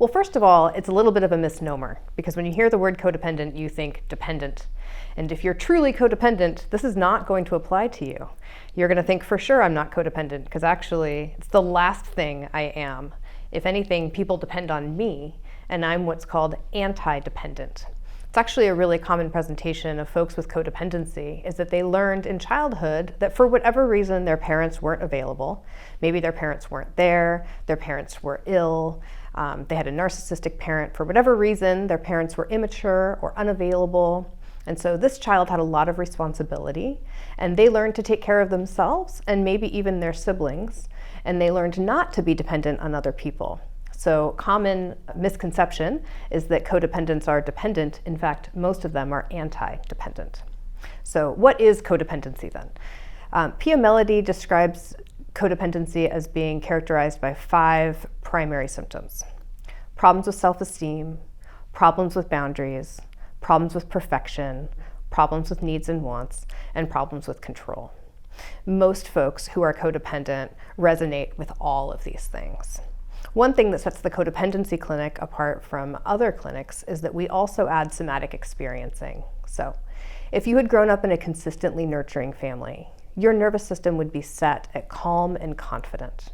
Well, first of all, it's a little bit of a misnomer because when you hear the word codependent, you think dependent. And if you're truly codependent, this is not going to apply to you. You're going to think, for sure, I'm not codependent, because actually, it's the last thing I am. If anything, people depend on me, and I'm what's called anti-dependent. It's actually a really common presentation of folks with codependency, is that they learned in childhood that for whatever reason their parents weren't available. Maybe their parents weren't there, their parents were ill, they had a narcissistic parent. For whatever reason, their parents were immature or unavailable. And so this child had a lot of responsibility, and they learned to take care of themselves and maybe even their siblings, and they learned not to be dependent on other people. So common misconception is that codependents are dependent. In fact, most of them are anti-dependent. So what is codependency then? Pia Mellody describes codependency as being characterized by 5 primary symptoms: problems with self-esteem, problems with boundaries, problems with perfection, problems with needs and wants, and problems with control. Most folks who are codependent resonate with all of these things. One thing that sets the codependency clinic apart from other clinics is that we also add somatic experiencing. So if you had grown up in a consistently nurturing family, your nervous system would be set at calm and confident.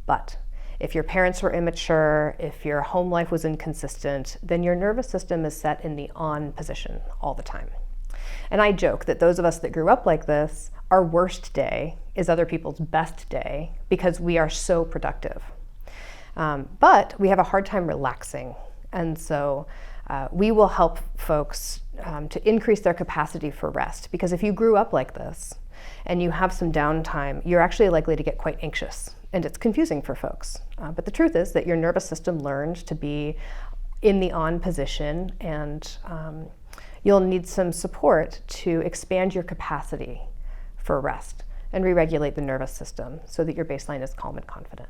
But if your parents were immature, if your home life was inconsistent, then your nervous system is set in the on position all the time. And I joke that those of us that grew up like this, our worst day is other people's best day because we are so productive. But we have a hard time relaxing. And so we will help folks to increase their capacity for rest. Because if you grew up like this and you have some downtime, you're actually likely to get quite anxious. And it's confusing for folks. But the truth is that your nervous system learned to be in the on position, and you'll need some support to expand your capacity for rest and re-regulate the nervous system so that your baseline is calm and confident.